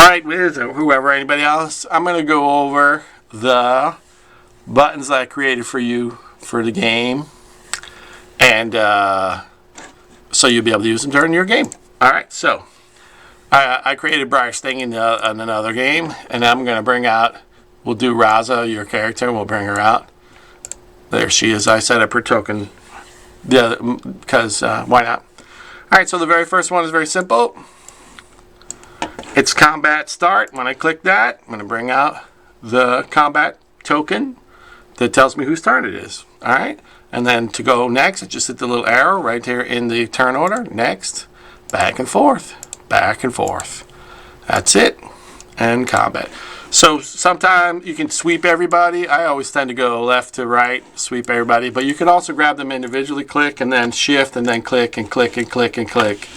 Alright, Whizz, or whoever, anybody else, I'm going to go over the buttons that I created for you for the game. And so you'll be able to use them during your game. Alright, so I created Briar's thing in another game. And I'm going to bring out, we'll do Raza, your character, and we'll bring her out. There she is. I set up her token because why not? Alright, so the very first one is very simple. It's combat start. When I click that, I'm going to bring out the combat token that tells me whose turn it is. Alright? And then to go next, I just hit the little arrow right here in the turn order. Next, back and forth. Back and forth. That's it. And combat. So sometimes you can sweep everybody. I always tend to go left to right, sweep everybody. But you can also grab them individually, click, and then shift, and then click, and click, and click, and click.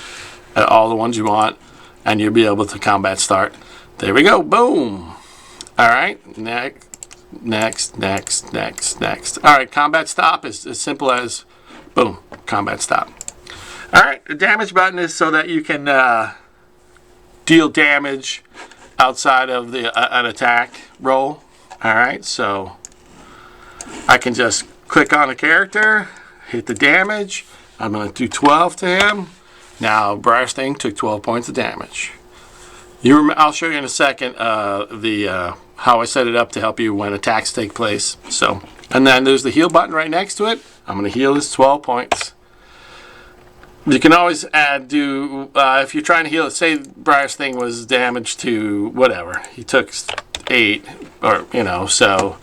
All the ones you want. And you'll be able to combat start. There we go. Boom. Alright. Next. Alright, combat stop is as simple as boom. Combat stop. Alright, the damage button is so that you can deal damage outside of an attack roll. Alright, so I can just click on a character, hit the damage. I'm going to do 12 to him. Now, Briar's thing took 12 points of damage. I'll show you in a second how I set it up to help you when attacks take place. So, and then there's the heal button right next to it. I'm going to heal his 12 points. You can always if you're trying to heal it, say Briar's thing was damaged to whatever. He took 8, or, so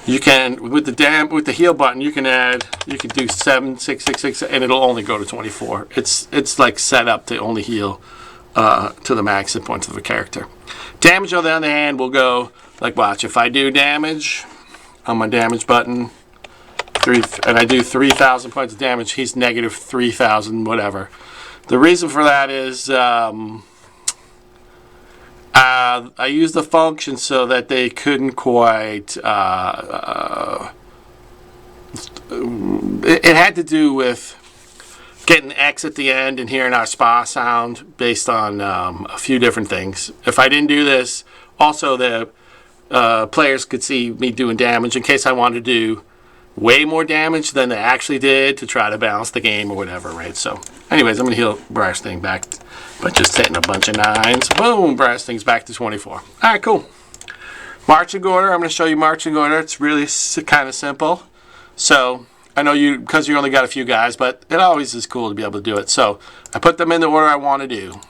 you can, with the heal button, you can do 7, 6, 6, 6, and it'll only go to 24. It's like set up to only heal to the max hit points of a character. Damage, on the other hand, will go, like, watch, if I do damage on my damage button, and I do 3,000 points of damage, he's negative 3,000, whatever. The reason for that is I used the function so that they couldn't quite it had to do with getting X at the end and hearing our spa sound based on a few different things. If I didn't do this, also the players could see me doing damage in case I wanted to do way more damage than they actually did to try to balance the game or whatever, right? So anyways, I'm going to heal Briar's thing back by just hitting a bunch of 9s. Boom, Briar's thing's back to 24. Alright, cool. Marching order, I'm going to show you marching order. It's really kind of simple. So I know because you only got a few guys, but it always is cool to be able to do it. So I put them in the order I want to do.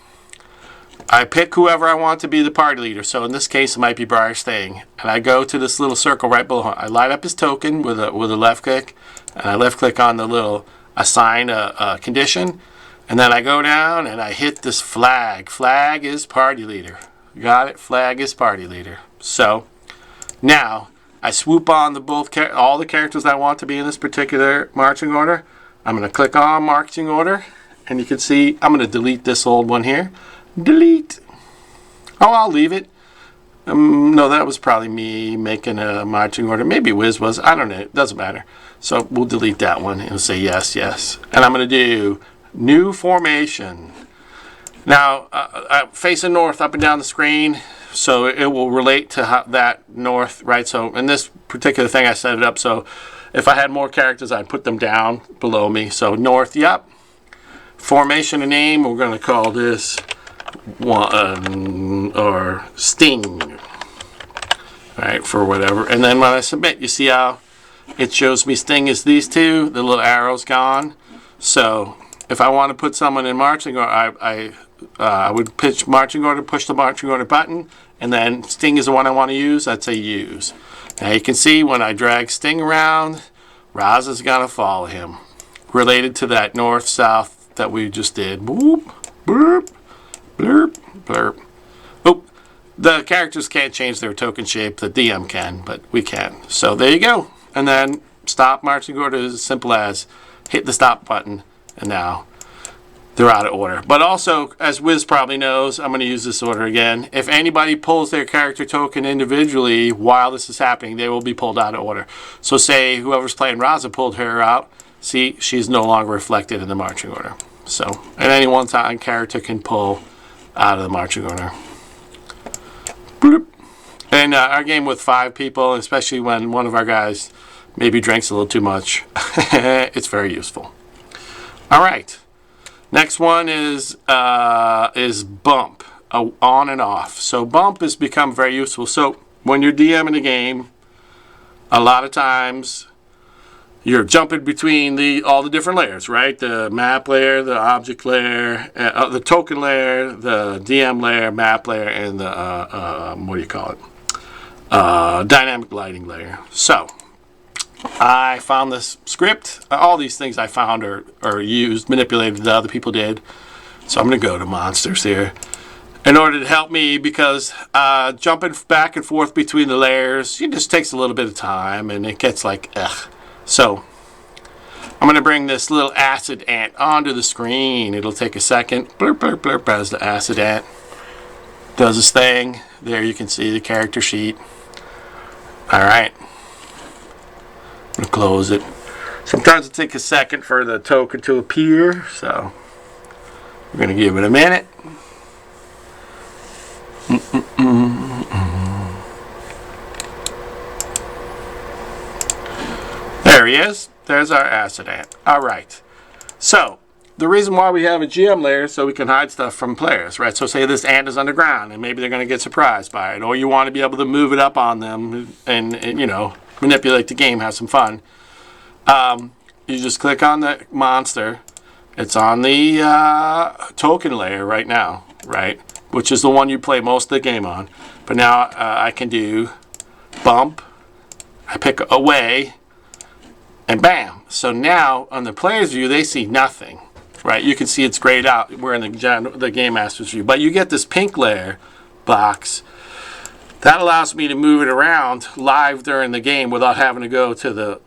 I pick whoever I want to be the party leader. So in this case, it might be Briar's thing. And I go to this little circle right below him. I light up his token with a left click. And I left click on the little assign a condition. And then I go down and I hit this flag. Flag is party leader. Got it? Flag is party leader. So now I swoop on all the characters I want to be in this particular marching order. I'm going to click on marching order. And you can see I'm going to delete this old one here. Delete. Oh, I'll leave it. No, that was probably me making a marching order. Maybe Whizz was. I don't know. It doesn't matter. So we'll delete that one and say yes, yes. And I'm going to do new formation. Now, facing north up and down the screen, so it will relate to that north, right? So in this particular thing, I set it up so if I had more characters, I'd put them down below me. So north, yep. Formation and name, we're going to call this one or Sting, right, for whatever. And then when I submit, you see how it shows me Sting is these two, the little arrow's gone. So if I want to put someone in marching order, I would pitch marching order, push the marching order button, and then Sting is the one I want to use. I'd say use. Now you can see when I drag Sting around, Raza's gonna follow him, related to that north-south that we just did. Boop, boop, blurp, blurp. Oop. The characters can't change their token shape. The DM can, but we can. So there you go. And then stop marching order is as simple as hit the stop button, and now they're out of order. But also, as Whizz probably knows, I'm going to use this order again. If anybody pulls their character token individually while this is happening, they will be pulled out of order. So say whoever's playing Raza pulled her out. See, she's no longer reflected in the marching order. So at any one time, character can pull out of the marching order. Bloop. And our game with 5 people, especially when one of our guys maybe drinks a little too much, it's very useful. All right. Next one is bump, on and off. So bump has become very useful. So when you're DMing a game, a lot of times you're jumping between all the different layers, right? The map layer, the object layer, the token layer, the DM layer, map layer, and the what do you call it? Dynamic lighting layer. So I found this script. All these things I found are used, manipulated that other people did. So I'm going to go to monsters here in order to help me, because jumping back and forth between the layers, it just takes a little bit of time and it gets like, ugh. So I'm going to bring this little acid ant onto the screen. It'll take a second. Blurp, blurp, blurp, as the acid ant does his thing. There you can see the character sheet. All right. I'm going to close it. Sometimes it takes a second for the token to appear, so we're going to give it a minute. There he is. There's our acid ant. All right. So the reason why we have a GM layer is so we can hide stuff from players, right? So say this ant is underground and maybe they're going to get surprised by it, or you want to be able to move it up on them and you know, manipulate the game, have some fun. You just click on the monster. It's on the token layer right now, right? Which is the one you play most of the game on. But now I can do bump. I pick away, and bam. So now on the player's view, they see nothing, right? You can see it's grayed out. We're in the Game Master's view. But you get this pink layer box. That allows me to move it around live during the game without having to go to the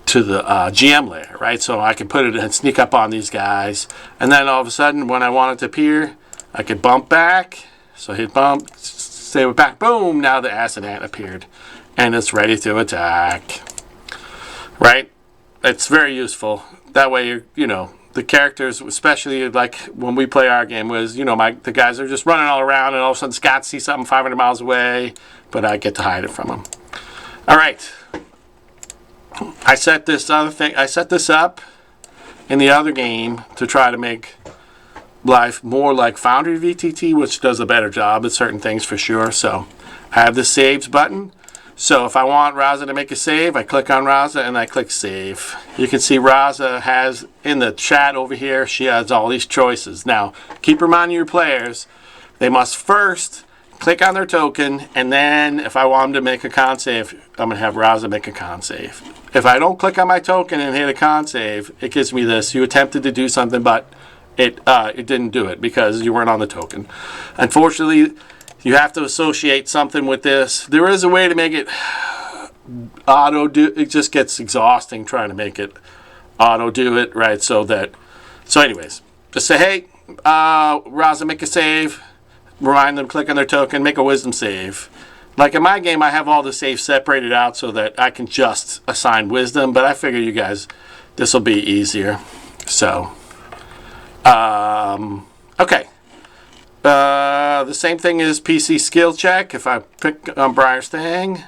GM layer, right? So I can put it and sneak up on these guys, and then all of a sudden, when I want it to appear, I could bump back. So hit bump, save it back, boom! Now the acid ant appeared, and it's ready to attack. Right? It's very useful. That way, you know, the characters, especially like when we play our game, was, you know, the guys are just running all around, and all of a sudden Scott sees something 500 miles away, but I get to hide it from him. All right. I set this up in the other game to try to make life more like Foundry VTT, which does a better job at certain things for sure. So I have the saves button. So if I want Raza to make a save, I click on Raza and I click save. You can see Raza has in the chat over here, she has all these choices. Now, keep reminding your players, they must first click on their token, and then if I want them to make a con save, I'm going to have Raza make a con save. If I don't click on my token and hit a con save, it gives me this: you attempted to do something, but it didn't do it because you weren't on the token. Unfortunately, you have to associate something with this. There is a way to make it auto do. It just gets exhausting trying to make it auto do it, right? So anyways, just say, hey, Raza, make a save. Remind them, click on their token, make a wisdom save. Like in my game, I have all the saves separated out so that I can just assign wisdom, but I figure you guys, this will be easier. So, okay. The same thing is PC skill check. If I pick on Briar's thing,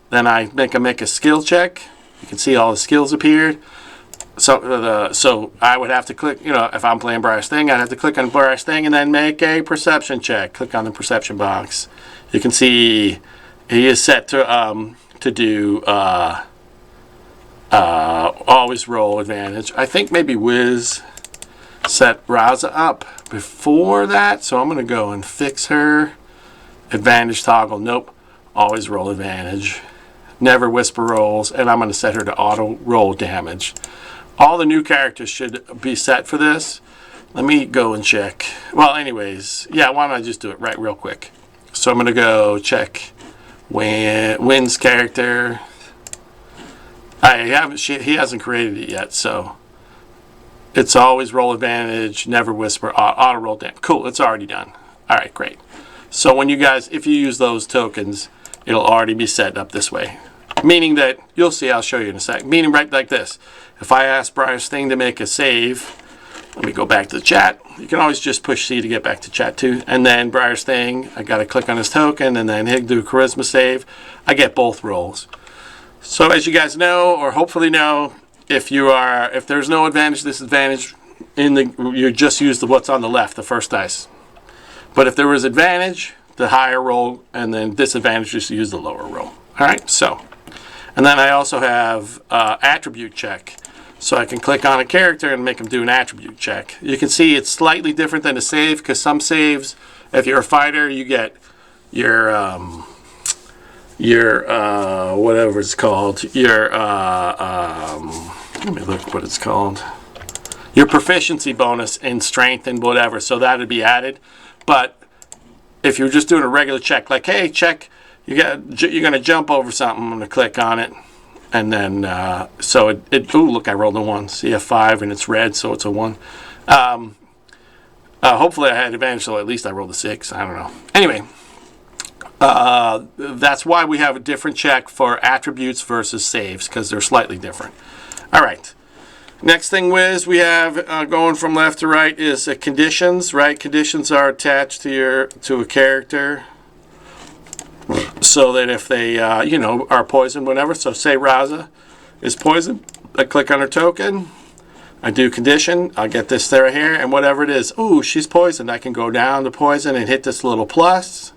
then I make a skill check. You can see all the skills appeared. So I would have to click, you know, if I'm playing Briar's thing, I'd have to click on Briar's thing and then make a perception check. Click on the perception box. You can see he is set to do always roll advantage. I think maybe Whizz set Raza up before that, so I'm going to go and fix her. Advantage toggle, nope. Always roll advantage. Never whisper rolls, and I'm going to set her to auto roll damage. All the new characters should be set for this. Let me go and check. Well, anyways, yeah, why don't I just do it right real quick. So I'm going to go check Wynn's character. He hasn't created it yet, so it's always roll advantage, never whisper, auto roll damage. Cool, it's already done. All right, great. So when you guys, if you use those tokens, it'll already be set up this way. Meaning that, you'll see, I'll show you in a sec. Meaning right like this. If I ask Briar's thing to make a save, let me go back to the chat. You can always just push C to get back to chat too. And then Briar's thing, I got to click on his token and then do a charisma save. I get both rolls. So as you guys know, or hopefully know, if there's no advantage, disadvantage, you just use what's on the left, the first dice. But if there was advantage, the higher roll, and then disadvantage, just use the lower roll. All right, so. And then I also have attribute check. So I can click on a character and make them do an attribute check. You can see it's slightly different than a save, because some saves, if you're a fighter, you get your whatever it's called, let me look what it's called. Your proficiency bonus in strength and whatever, so that'd be added. But if you're just doing a regular check, like, hey, check, you're gonna jump over something, I'm gonna click on it, and then so ooh, look, I rolled a 1. See a 5 and it's red, so it's a 1. Hopefully I had advantage, so at least I rolled a 6. I don't know. Anyway, that's why we have a different check for attributes versus saves, because they're slightly different. All right. Next thing, Whizz, we have going from left to right is conditions, right? Conditions are attached to a character, so that if they, are poisoned, whatever. So say Raza is poisoned, I click on her token, I do condition, I'll get this there here, and whatever it is, ooh, she's poisoned. I can go down to poison and hit this little plus.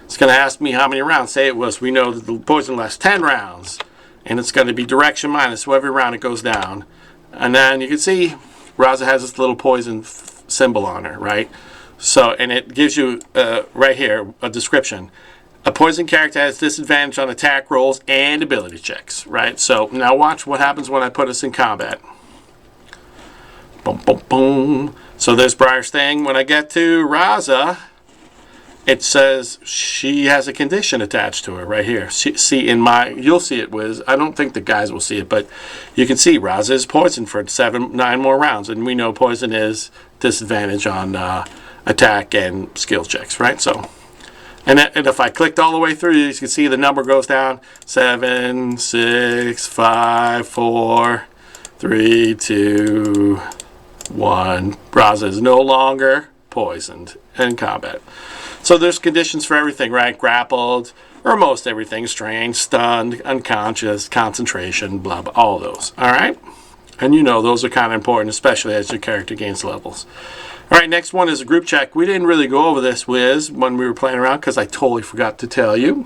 It's going to ask me how many rounds. Say we know that the poison lasts 10 rounds. And it's going to be direction minus, so every round it goes down. And then you can see Raza has this little poison symbol on her, right? So, and it gives you, right here, a description. A poison character has disadvantage on attack rolls and ability checks, right? So, now watch what happens when I put us in combat. Boom, boom, boom. So there's Briar's thing. When I get to Raza, it says she has a condition attached to her right here. See you'll see it, Whizz. I don't think the guys will see it, but you can see Raza is poisoned for 9 more rounds, and we know poison is disadvantage on attack and skill checks, right? So, and if I clicked all the way through, you can see the number goes down: 7, 6, 5, 4, 3, 2, 1. Raza is no longer poisoned in combat. So there's conditions for everything, right? Grappled, or most everything. Strained, stunned, unconscious, concentration, blah, blah, all those. All right? And those are kind of important, especially as your character gains levels. All right, next one is a group check. We didn't really go over this, Whizz, when we were playing around, because I totally forgot to tell you.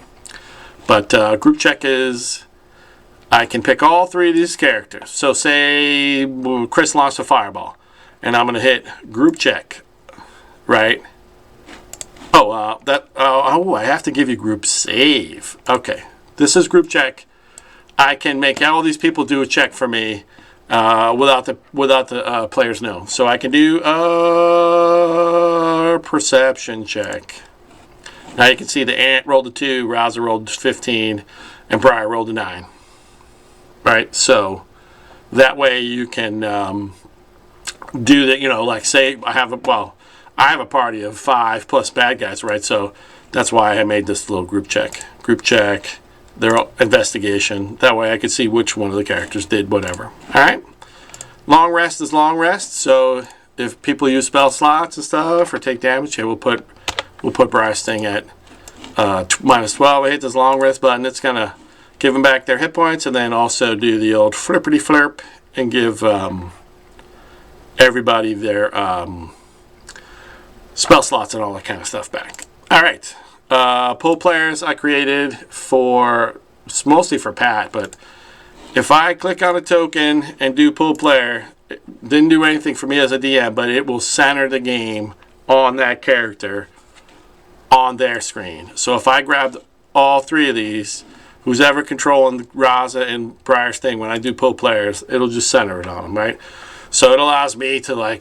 But group check is, I can pick all 3 of these characters. So say Chris launched a fireball, and I'm going to hit group check, right? I have to give you group save. Okay, this is group check. I can make all these people do a check for me without the players know. So I can do a perception check. Now you can see the Ant rolled a 2, Raza rolled 15, and Briar rolled a 9. Right, so that way you can do that. Like say I have a party of 5 plus bad guys, right? So that's why I made this little group check. Group check, their investigation. That way I could see which one of the characters did whatever. All right? Long rest is long rest. So if people use spell slots and stuff or take damage, we'll put Briar's thing at -12. I hit this long rest button. It's going to give them back their hit points, and then also do the old flippity flirp and give everybody their spell slots and all that kind of stuff back. All right. Pull players I created mostly for Pat, but if I click on a token and do pull player, it didn't do anything for me as a DM, but it will center the game on that character on their screen. So if I grabbed all 3 of these, who's ever controlling Raza and Briar's thing, when I do pull players, it'll just center it on them, right? So it allows me to,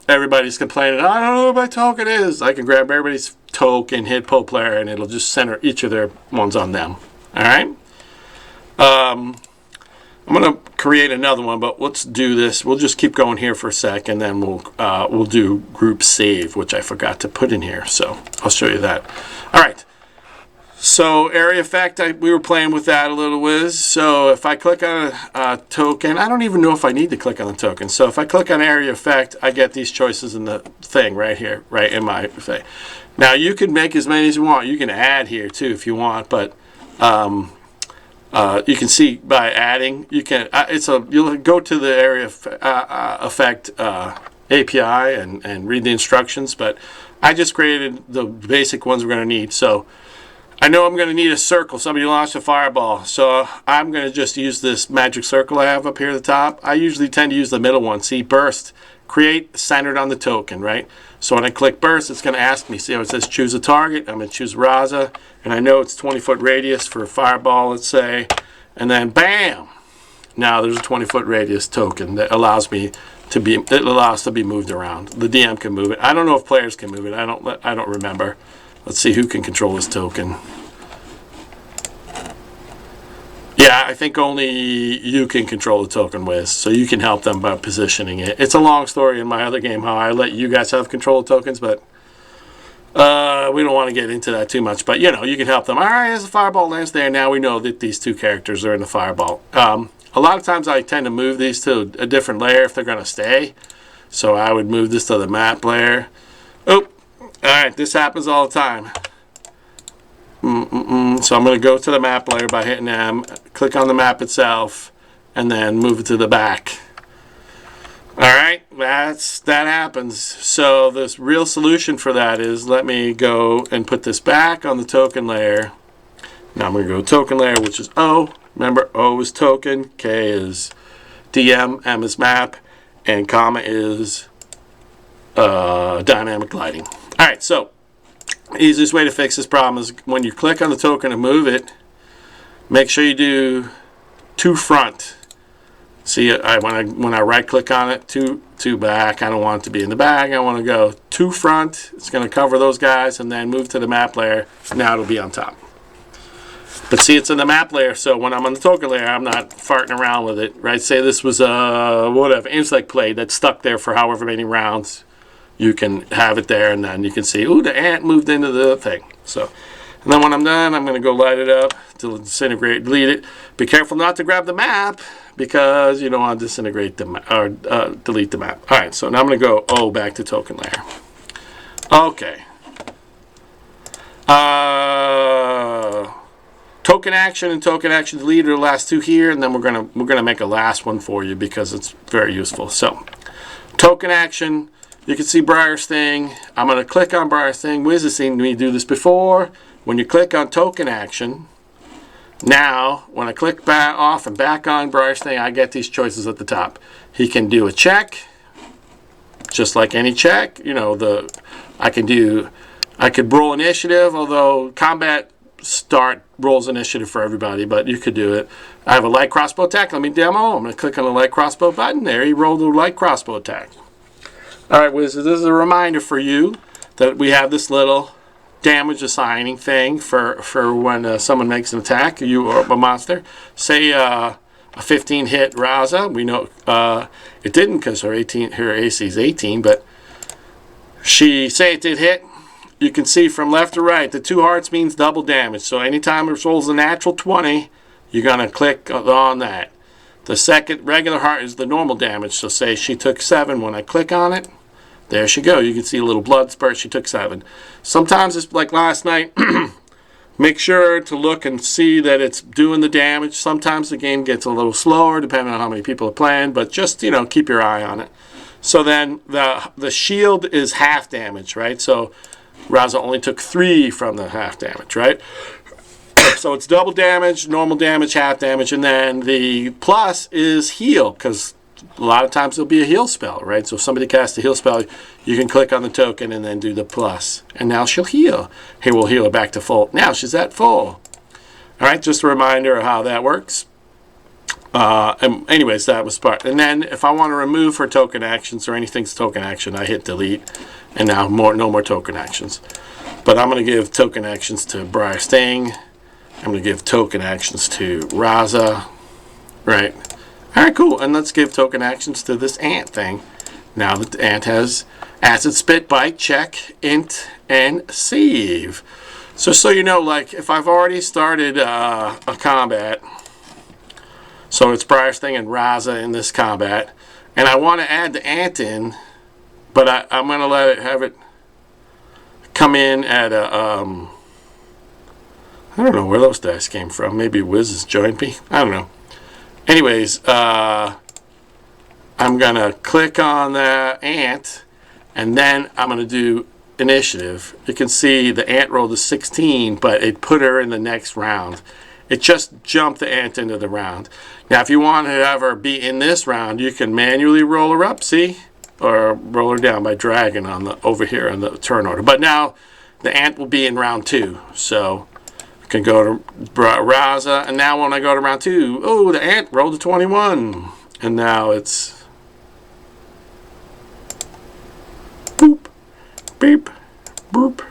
everybody's complaining, I don't know what my token is. I can grab everybody's token, hit pull player, and it'll just center each of their ones on them. All right? I'm going to create another one, but let's do this. We'll just keep going here for a sec, and then we'll do group save, which I forgot to put in here. So I'll show you that. All right. So area effect, we were playing with that a little, Whizz. So if I click on a token, I don't even know if I need to click on the token. So if I click on area effect, I get these choices in the thing right here, right in my thing. Now you can make as many as you want. You can add here too if you want, but you can see by adding, you can. You'll go to the area effect API and read the instructions. But I just created the basic ones we're going to need. So I know I'm going to need a circle. Somebody launched a fireball. So I'm going to just use this magic circle I have up here at the top. I usually tend to use the middle one. See, burst, create centered on the token, right? So when I click burst, it's going to ask me, see how it says choose a target? I'm going to choose Raza. And I know it's 20-foot radius for a fireball, let's say. And then bam! Now there's a 20-foot radius token that allows me to be, it allows to be moved around. The DM can move it. I don't know if players can move it. I don't remember. Let's see who can control this token. Yeah, I think only you can control the token, Whizz, so you can help them by positioning it. It's a long story in my other game how I let you guys have control of tokens, but we don't want to get into that too much. But, you know, you can help them. All right, there's a fireball lands there. Now we know that these two characters are in the fireball. A lot of times I tend to move these to a different layer if they're going to stay. So I would move this to the map layer. Oh, all right, this happens all the time. So I'm going to go to the map layer by hitting M, click on the map itself, and then move it to the back. Alright, that happens. So this real solution for that is let me go and put this back on the token layer. Now I'm going to go token layer, which is O. Remember, O is token, K is DM, M is map, and comma is dynamic lighting. Alright, so easiest way to fix this problem is when you click on the token and move it, make sure you do to front. See, when I right click on it, to back, I don't want it to be in the back. I want to go to front. It's going to cover those guys and then move to the map layer. Now it'll be on top. But see, it's in the map layer, so when I'm on the token layer, I'm not farting around with it, right? Say this was whatever insect plate that's stuck there for however many rounds. You can have it there, and then you can see, ooh, the ant moved into the thing. So, and then when I'm done, I'm going to go light it up, disintegrate, delete it. Be careful not to grab the map, because you don't want to disintegrate the map, or delete the map. All right, so now I'm going to go, oh, back to token layer. Okay. Token action and token action delete are the last two here, and then we're gonna make a last one for you because it's very useful. So, token action. You can see Briar's thing. I'm going to click on Briar's thing. Whizz has seen me do this before. When you click on token action, now when I click back off and back on Briar's thing, I get these choices at the top. He can do a check, just like any check. You know, I could roll initiative, although combat start rolls initiative for everybody, but you could do it. I have a light crossbow attack. Let me demo. I'm going to click on the light crossbow button. There, he rolled a light crossbow attack. Alright, Whizz, this is a reminder for you that we have this little damage assigning thing for when someone makes an attack, you or a monster. Say a 15 hit Raza. We know it didn't because her AC is 18, but say it did hit. You can see from left to right, the 2 hearts means double damage. So anytime it rolls a natural 20, you're going to click on that. The second regular heart is the normal damage. So say she took 7. When I click on it, there she go. You can see a little blood spurt. She took 7. Sometimes it's like last night. Make sure to look and see that it's doing the damage. Sometimes the game gets a little slower depending on how many people are playing. But just, you know, keep your eye on it. So then the shield is half damage, right? So Raza only took 3 from the half damage, right? So it's double damage, normal damage, half damage, and then the plus is heal, because a lot of times there'll be a heal spell, right? So if somebody casts a heal spell, you can click on the token and then do the plus. And now she'll heal. Hey, we'll heal her back to full. Now she's at full. All right, just a reminder of how that works. And anyways, that was part. And then if I want to remove her token actions or anything's token action, I hit delete. And now no more token actions. But I'm going to give token actions to Briar Sting. I'm going to give token actions to Raza. Right. Alright, cool. And let's give token actions to this ant thing. Now that the ant has acid, spit, bite, check, int, and save. So you know, like if I've already started a combat, so it's Briar's thing and Raza in this combat, and I want to add the ant in, but I'm going to have it come in at a, I don't know where those dice came from. Maybe Whizz has joined me. I don't know. Anyways, I'm going to click on the ant, and then I'm going to do initiative. You can see the ant rolled a 16, but it put her in the next round. It just jumped the ant into the round. Now, if you want to have her be in this round, you can manually roll her up, see? Or roll her down by dragging on the over here on the turn order. But now the ant will be in round 2. So I can go to Raza, and now when I go to round 2, oh, the ant rolled a 21. And now it's boop, beep, boop.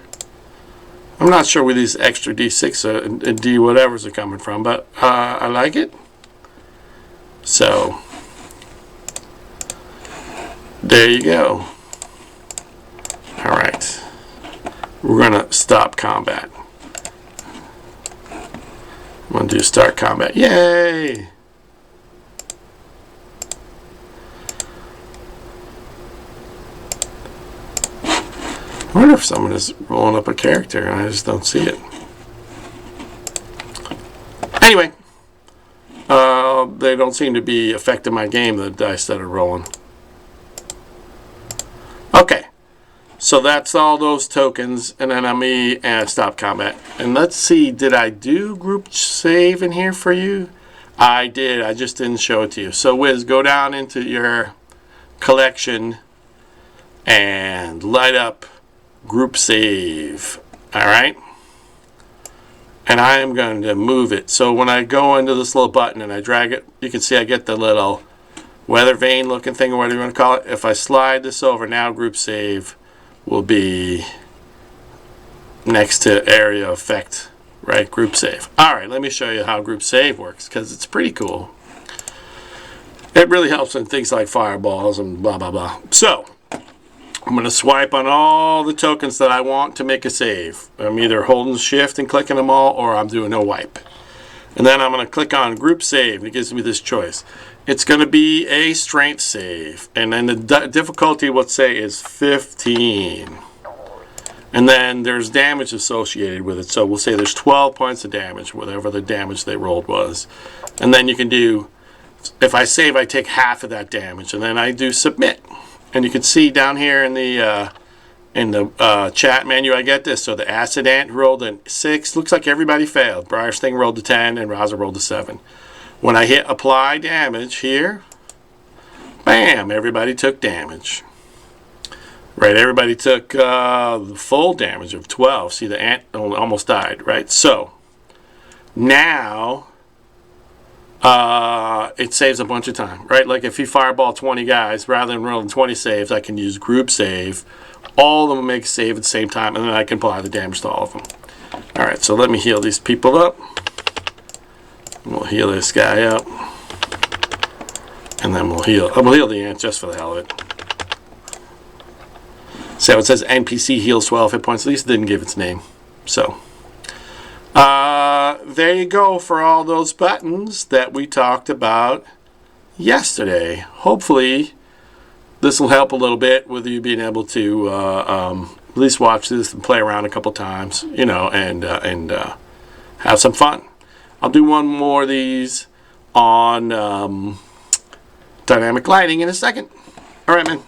I'm not sure where these extra D6 and D whatevers are coming from, but I like it. So there you go. All right, we're gonna stop combat. I'm gonna do start combat. Yay! I wonder if someone is rolling up a character and I just don't see it. Anyway, they don't seem to be affecting my game, the dice that are rolling. Okay, so that's all those tokens, and then I'm me and stop combat. And let's see, did I do group save in here for you? I did, I just didn't show it to you. So Whizz, go down into your collection and light up group save. All right, and I am going to move it. So when I go into this little button and I drag it, you can see I get the little weather vane looking thing, or whatever you want to call it. If I slide this over, now group save will be next to area effect, right? Group save. All right, let me show you how group save works, because it's pretty cool. It really helps in things like fireballs and blah blah blah. So I'm going to swipe on all the tokens that I want to make a save. I'm either holding shift and clicking them all, or I'm doing a wipe. And then I'm going to click on group save. It gives me this choice. It's going to be a strength save. And then the difficulty, let's say, is 15. And then there's damage associated with it. So we'll say there's 12 points of damage, whatever the damage they rolled was. And then you can do, if I save, I take half of that damage. And then I do submit. And you can see down here in the chat menu, I get this. So the acid ant rolled a 6. Looks like everybody failed. Briar's thing rolled a 10, and Raza rolled a 7. When I hit apply damage here, bam, everybody took damage. Right, everybody took the full damage of 12. See, the ant almost died, right? So now it saves a bunch of time, right? Like if you fireball 20 guys, rather than rolling 20 saves, I can use group save. All of them make a save at the same time, and then I can apply the damage to all of them. All right, so let me heal these people up. We'll heal this guy up, and then we'll heal the ant just for the hell of it. So it says NPC heals 12 hit points. At least it didn't give its name. So there you go for all those buttons that we talked about yesterday. Hopefully this will help a little bit with you being able to at least watch this and play around a couple times, you know, and have some fun. I'll do one more of these on dynamic lighting in a second. All right, man.